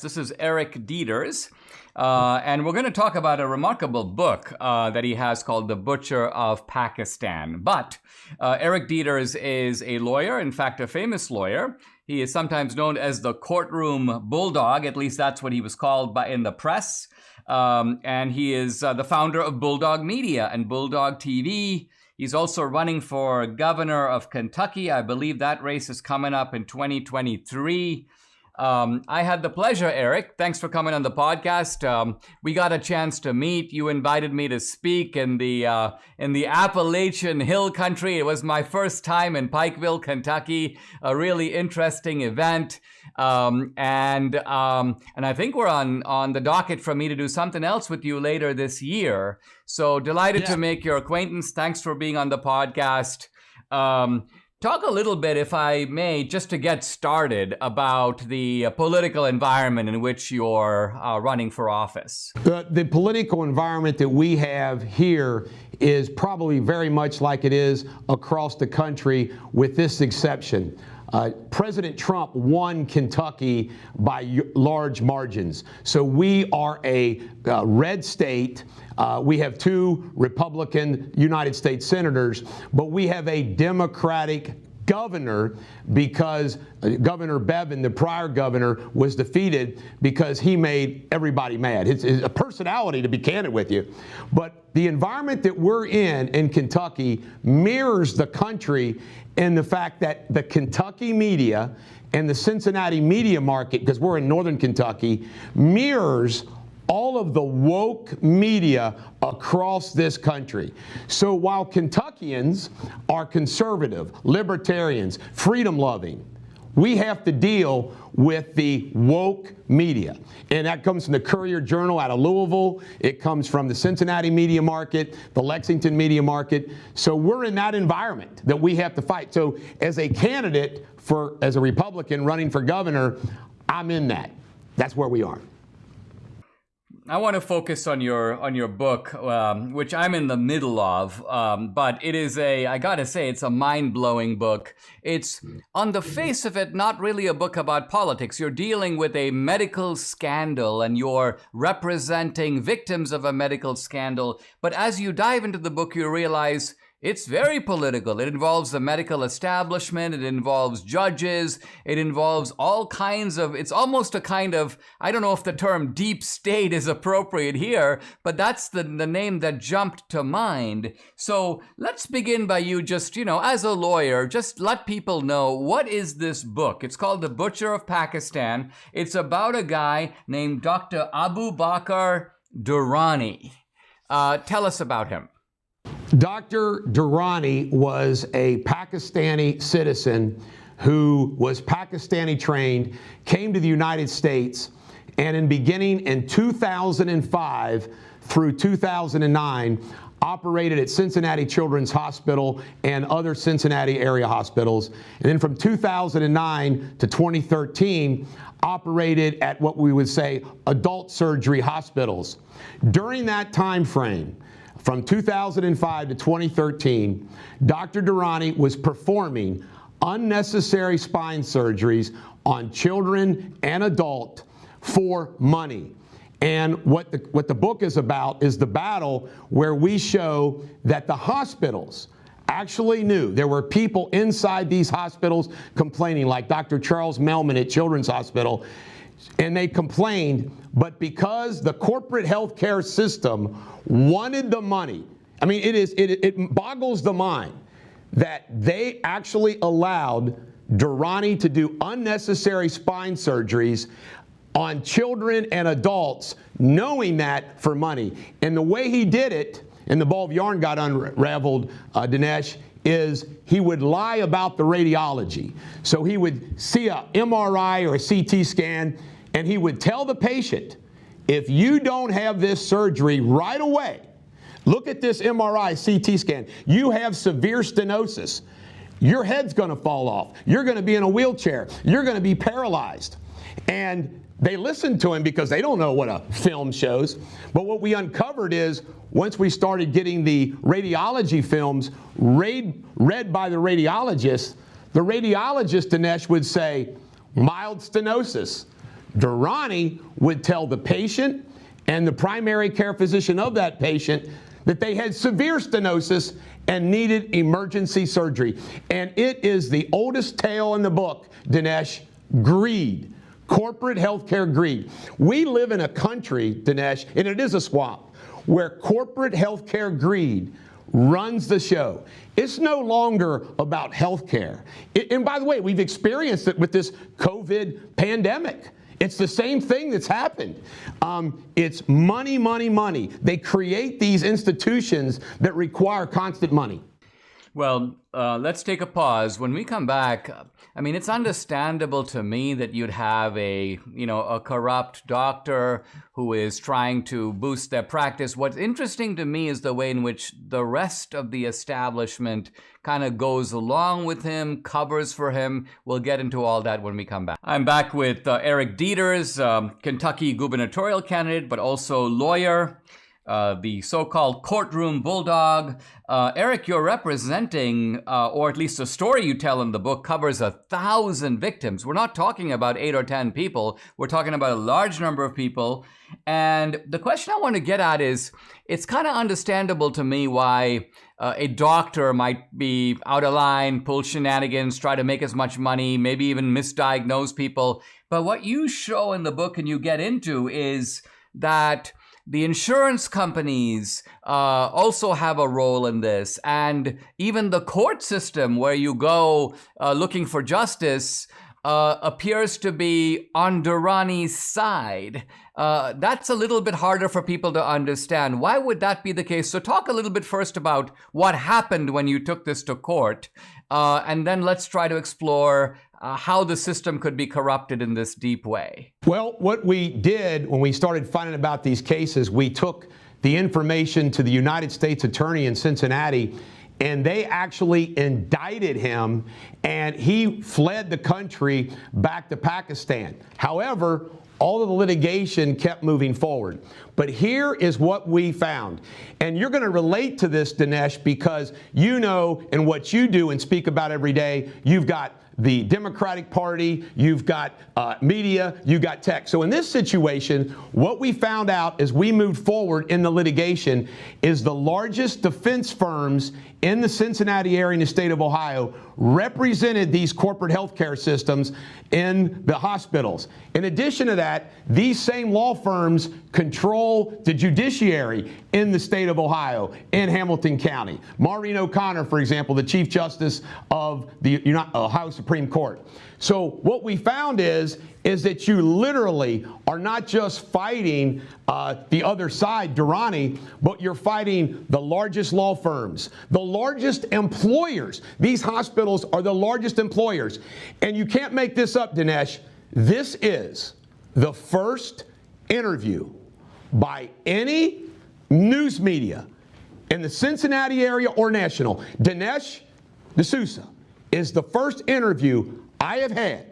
This is Eric Deters, and we're going to talk about a remarkable book that he has called The Butcher of Pakistan. But Eric Deters is a lawyer, in fact, a famous lawyer. He is sometimes known as the courtroom bulldog, at least that's what he was called in the press. And he is the founder of Bulldog Media and Bulldog TV. He's also running for governor of Kentucky. I believe that race is coming up in 2023. I had the pleasure, Eric, thanks for coming on the podcast. We got a chance to meet. You invited me to speak in the Appalachian Hill Country. It was my first time in Pikeville, Kentucky, a really interesting event. And I think we're on the docket for me to do something else with you later this year. So delighted to make your acquaintance. Thanks for being on the podcast. Talk a little bit, if I may, just to get started, about the political environment in which you're running for office. The political environment that we have here is probably very much like it is across the country, with this exception. President Trump won Kentucky by large margins. So we are a red state. We have two Republican United States senators, but we have a Democratic governor because Governor Bevin, the prior governor, was defeated because he made everybody mad. It's a personality, to be candid with you. But the environment that we're in Kentucky mirrors the country in the fact that the Kentucky media and the Cincinnati media market, because we're in northern Kentucky, mirrors all of the woke media across this country. So while Kentuckians are conservative, libertarians, freedom-loving, we have to deal with the woke media. And that comes from the Courier-Journal out of Louisville. It comes from the Cincinnati media market, the Lexington media market. So we're in that environment that we have to fight. So as a candidate as a Republican running for governor, I'm in that. That's where we are. I want to focus on your book, which I'm in the middle of, but it is I gotta say, it's a mind-blowing book. It's, on the face of it, not really a book about politics. You're dealing with a medical scandal and you're representing victims of a medical scandal. But as you dive into the book, you realize it's very political. It involves the medical establishment. It involves judges. It involves all kinds of, it's almost a kind of, I don't know if the term deep state is appropriate here, but that's the name that jumped to mind. So let's begin by you just, as a lawyer, just let people know, what is this book? It's called The Butcher of Pakistan. It's about a guy named Dr. Abu Bakr Durrani. Tell us about him. Dr. Durrani was a Pakistani citizen who was Pakistani trained, came to the United States, and beginning in 2005 through 2009, operated at Cincinnati Children's Hospital and other Cincinnati area hospitals. And then from 2009 to 2013, operated at what we would say adult surgery hospitals. During that time frame, from 2005 to 2013, Dr. Durrani was performing unnecessary spine surgeries on children and adults for money. And what the book is about is the battle where we show that the hospitals actually knew. There were people inside these hospitals complaining, like Dr. Charles Melman at Children's Hospital, and they complained, but because the corporate healthcare system wanted the money, I mean, it boggles the mind that they actually allowed Durrani to do unnecessary spine surgeries on children and adults, knowing that for money. And the way he did it, and the ball of yarn got unraveled, Dinesh, is he would lie about the radiology. So he would see a MRI or a CT scan, and he would tell the patient, if you don't have this surgery right away, look at this MRI, CT scan, you have severe stenosis. Your head's going to fall off. You're going to be in a wheelchair. You're going to be paralyzed. And they listened to him because they don't know what a film shows. But what we uncovered is, once we started getting the radiology films read by the radiologist, Dinesh would say, mild stenosis, Durrani would tell the patient and the primary care physician of that patient that they had severe stenosis and needed emergency surgery. And it is the oldest tale in the book, Dinesh: greed. Corporate healthcare greed. We live in a country, Dinesh, and it is a swamp, where corporate healthcare greed runs the show. It's no longer about healthcare. And by the way, we've experienced it with this COVID pandemic. It's the same thing that's happened. It's money, money, money. They create these institutions that require constant money. Well, let's take a pause. When we come back, I mean, it's understandable to me that you'd have a corrupt doctor who is trying to boost their practice. What's interesting to me is the way in which the rest of the establishment kind of goes along with him, covers for him. We'll get into all that when we come back. I'm back with Eric Deters, Kentucky gubernatorial candidate, but also lawyer. The so-called courtroom bulldog. Eric, you're representing, or at least the story you tell in the book covers 1,000 victims. We're not talking about 8 or 10 people. We're talking about a large number of people. And the question I want to get at is, it's kind of understandable to me why a doctor might be out of line, pull shenanigans, try to make as much money, maybe even misdiagnose people. But what you show in the book and you get into is that the insurance companies also have a role in this, and even the court system where you go looking for justice appears to be on Durrani's side. That's a little bit harder for people to understand. Why would that be the case? So talk a little bit first about what happened when you took this to court, and then let's try to explore how the system could be corrupted in this deep way. Well, what we did when we started finding about these cases, we took the information to the United States Attorney in Cincinnati, and they actually indicted him, and he fled the country back to Pakistan. However, all of the litigation kept moving forward. But here is what we found. And you're going to relate to this, Dinesh, because you know, and what you do and speak about every day, you've got the Democratic Party, you've got media, you've got tech. So in this situation, what we found out as we moved forward in the litigation is the largest defense firms in the Cincinnati area in the state of Ohio represented these corporate healthcare systems in the hospitals. In addition to that, these same law firms control the judiciary in the state of Ohio, in Hamilton County. Maureen O'Connor, for example, the Chief Justice of the Ohio Supreme Court. So what we found is that you literally are not just fighting the other side, Durrani, but you're fighting the largest law firms, the largest employers. These hospitals are the largest employers. And you can't make this up, Dinesh. This is the first interview by any news media in the Cincinnati area or national. Dinesh D'Souza is the first interview I have had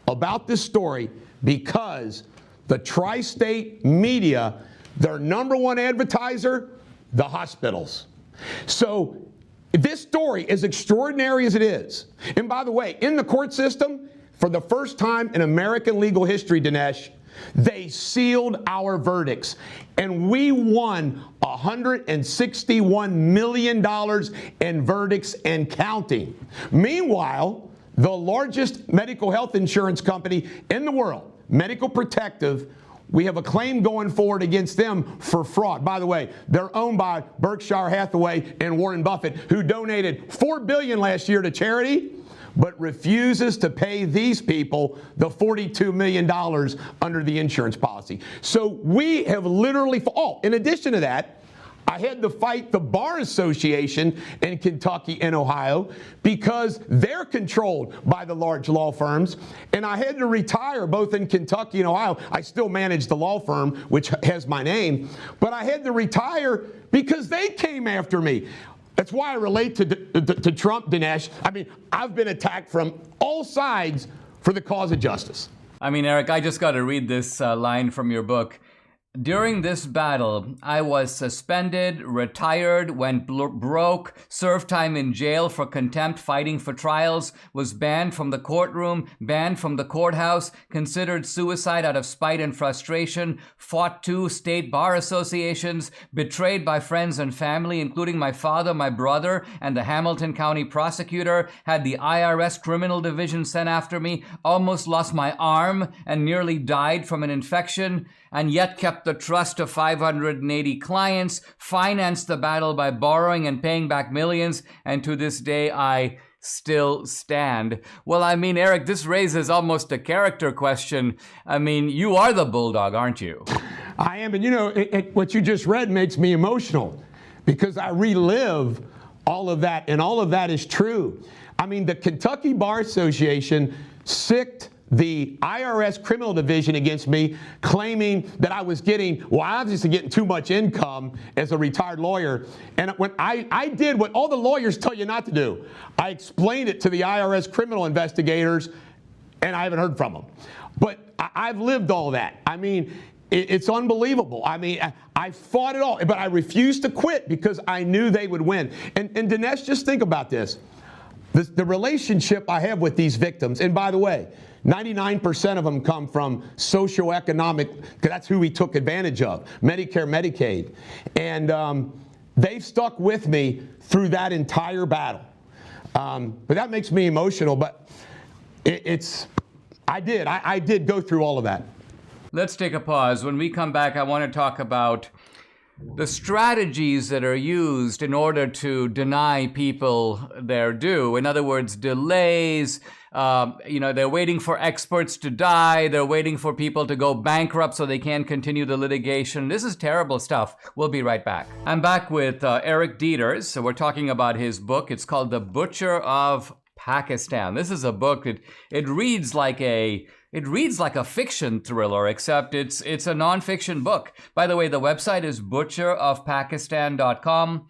about this story because the tri-state media, their number one advertiser, the hospitals. So this story, as extraordinary as it is, and by the way, in the court system, for the first time in American legal history, Dinesh, they sealed our verdicts, and we won $161 million in verdicts and counting. Meanwhile, the largest medical health insurance company in the world, Medical Protective, we have a claim going forward against them for fraud. By the way, they're owned by Berkshire Hathaway and Warren Buffett, who donated $4 billion last year to charity, but refuses to pay these people the $42 million under the insurance policy. So we have literally, in addition to that, I had to fight the Bar Association in Kentucky and Ohio because they're controlled by the large law firms. And I had to retire both in Kentucky and Ohio. I still manage the law firm, which has my name, but I had to retire because they came after me. That's why I relate to Trump, Dinesh. I mean, I've been attacked from all sides for the cause of justice. I mean, Eric, I just got to read this line from your book. During this battle, I was suspended, retired, went broke, served time in jail for contempt, fighting for trials, was banned from the courtroom, banned from the courthouse, considered suicide out of spite and frustration, fought 2 state bar associations, betrayed by friends and family, including my father, my brother, and the Hamilton County prosecutor, had the IRS criminal division sent after me, almost lost my arm, and nearly died from an infection, and yet kept the trust of 580 clients, financed the battle by borrowing and paying back millions, and to this day I still stand. Well, I mean, Eric, this raises almost a character question. I mean, you are the bulldog, aren't you? I am, and you know, what you just read makes me emotional because I relive all of that, and all of that is true. I mean, the Kentucky Bar Association sicked the IRS criminal division against me, claiming that I was getting, well, obviously getting too much income as a retired lawyer. And when I did what all the lawyers tell you not to do, I explained it to the IRS criminal investigators, and I haven't heard from them. But I've lived all that. I mean, it's unbelievable. I mean, I fought it all, but I refused to quit because I knew they would win. And Dinesh, just think about this. The relationship I have with these victims, and by the way, 99% of them come from socioeconomic, because that's who we took advantage of, Medicare, Medicaid. And they've stuck with me through that entire battle. But that makes me emotional, but I did go through all of that. Let's take a pause. When we come back, I want to talk about the strategies that are used in order to deny people their due. In other words, delays. They're waiting for experts to die. They're waiting for people to go bankrupt so they can't continue the litigation. This is terrible stuff. We'll be right back. I'm back with Eric Deters. So we're talking about his book. It's called The Butcher of Pakistan. This is a book that it reads like a fiction thriller, except it's a nonfiction book. By the way, the website is butcherofpakistan.com.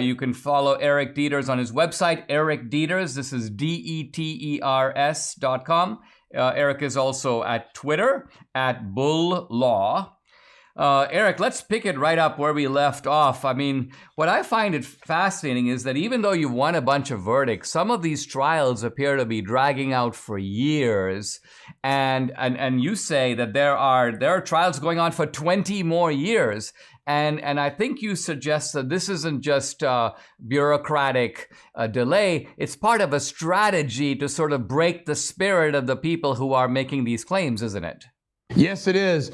You can follow Eric Deters on his website, Eric Deters. This is DETERS.com. Eric is also at Twitter, at Bull Law. Eric, let's pick it right up where we left off. I mean, what I find it fascinating is that even though you won a bunch of verdicts, some of these trials appear to be dragging out for years. And you say that there are trials going on for 20 more years. And I think you suggest that this isn't just bureaucratic delay. It's part of a strategy to sort of break the spirit of the people who are making these claims, isn't it? Yes, it is.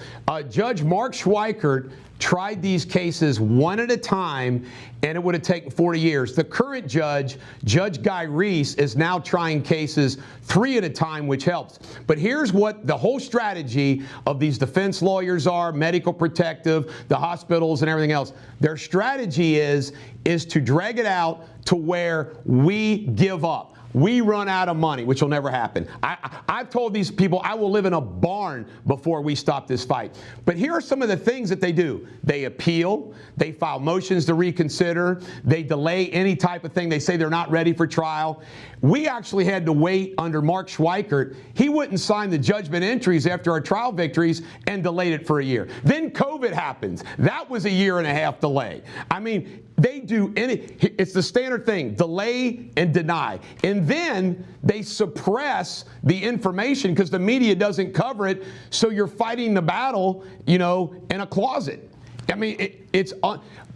Judge Mark Schweikert tried these cases one at a time, and it would have taken 40 years. The current judge, Judge Guy Reese, is now trying cases 3 at a time, which helps. But here's what the whole strategy of these defense lawyers are, medical protective, the hospitals and everything else. Their strategy is to drag it out to where we give up. We run out of money, which will never happen. I've told these people I will live in a barn before we stop this fight. But here are some of the things that they do. They appeal. They file motions to reconsider. They delay any type of thing. They say they're not ready for trial. We actually had to wait under Mark Schweikert. He wouldn't sign the judgment entries after our trial victories and delayed it for a year. Then COVID happens. That was a 1.5 year delay. I mean, they do it's the standard thing, delay and deny. And then they suppress the information because the media doesn't cover it, so you're fighting the battle, in a closet. I mean,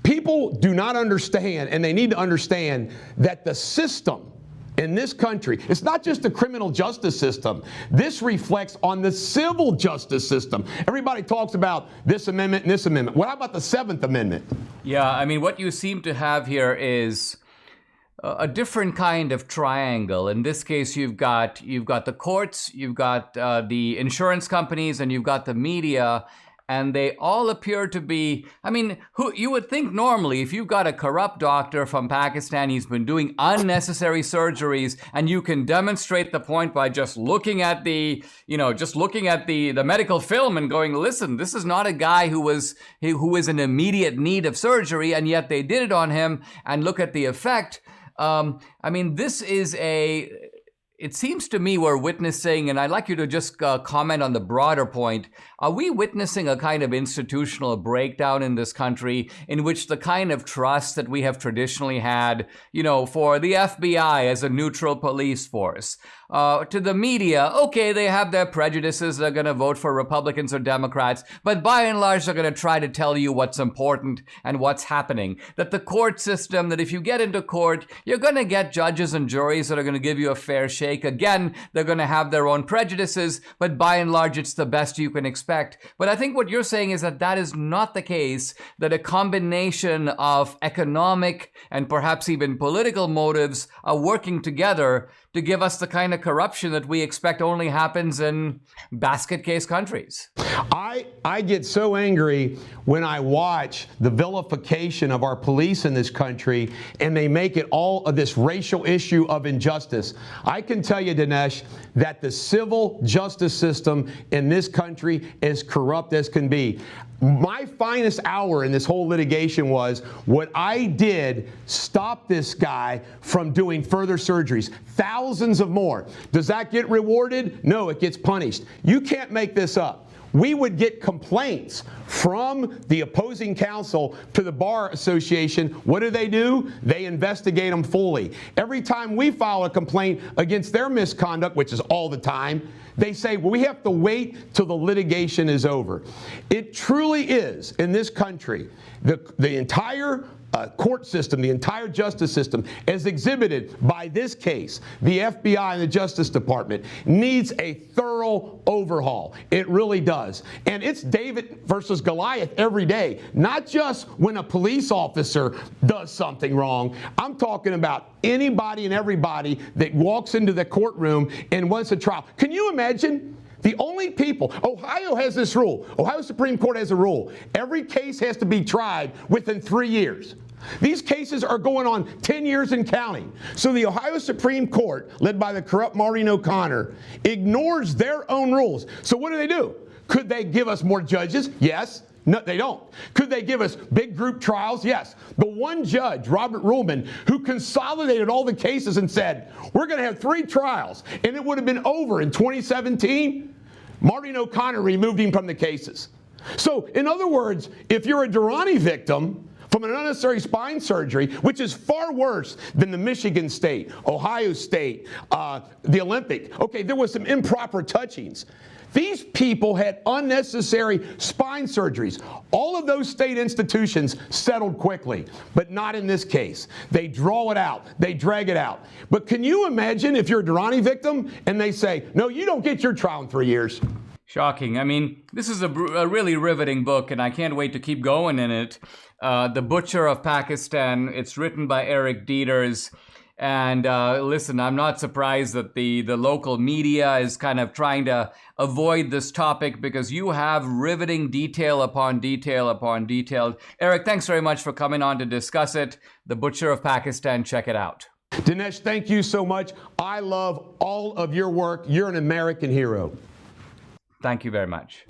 people do not understand, and they need to understand that the system in this country, it's not just the criminal justice system. This reflects on the civil justice system. Everybody talks about this amendment and this amendment. What about the 7th Amendment? Yeah, I mean, what you seem to have here is a different kind of triangle. In this case, you've got the courts, you've got the insurance companies, and you've got the media. And they all appear to be, I mean, you would think normally if you've got a corrupt doctor from Pakistan, he's been doing unnecessary surgeries, and you can demonstrate the point by just looking at the medical film and going, listen, this is not a guy who is in immediate need of surgery, and yet they did it on him, and look at the effect. I mean, this is it seems to me we're witnessing, and I'd like you to just comment on the broader point. Are we witnessing a kind of institutional breakdown in this country in which the kind of trust that we have traditionally had, for the FBI as a neutral police force, to the media, okay, they have their prejudices, they're going to vote for Republicans or Democrats, but by and large, they're going to try to tell you what's important and what's happening. That the court system, that if you get into court, you're going to get judges and juries that are going to give you a fair shake. Again, they're going to have their own prejudices, but by and large, it's the best you can expect. But I think what you're saying is that that is not the case, that a combination of economic and perhaps even political motives are working together to give us the kind of corruption that we expect only happens in basket case countries. I get so angry when I watch the vilification of our police in this country, and they make it all of this racial issue of injustice. I can tell you, Dinesh, that the civil justice system in this country is corrupt as can be. My finest hour in this whole litigation was what I did stop this guy from doing further surgeries, thousands of more. Does that get rewarded? No, it gets punished. You can't make this up. We would get complaints from the opposing counsel to the Bar Association. What do? They investigate them fully. Every time we file a complaint against their misconduct, which is all the time, they say, well, we have to wait till the litigation is over. It truly is, in this country, the entire court system, the entire justice system, as exhibited by this case, the FBI and the Justice Department, needs a thorough overhaul. It really does. And it's David versus Goliath every day, not just when a police officer does something wrong. I'm talking about anybody and everybody that walks into the courtroom and wants a trial. Can you imagine? The only people, Ohio has this rule. Ohio Supreme Court has a rule. Every case has to be tried within 3 years. These cases are going on 10 years and counting. So the Ohio Supreme Court, led by the corrupt Maureen O'Connor, ignores their own rules. So what do? Could they give us more judges? Yes. No, they don't. Could they give us big group trials? Yes. The one judge, Robert Ruhlman, who consolidated all the cases and said, we're going to have 3 trials, and it would have been over in 2017, Maureen O'Connor removed him from the cases. So, in other words, if you're a Durrani victim from an unnecessary spine surgery, which is far worse than the Michigan State, Ohio State, the Olympic, okay, there was some improper touchings. These people had unnecessary spine surgeries. All of those state institutions settled quickly, but not in this case. They draw it out. They drag it out. But can you imagine if you're a Durrani victim and they say, no, you don't get your trial in 3 years? Shocking. I mean, this is a really riveting book, and I can't wait to keep going in it. The Butcher of Pakistan. It's written by Eric Deters. And listen, I'm not surprised that the local media is kind of trying to avoid this topic because you have riveting detail upon detail upon detail. Eric, thanks very much for coming on to discuss it. The Butcher of Pakistan, check it out. Dinesh, thank you so much. I love all of your work. You're an American hero. Thank you very much.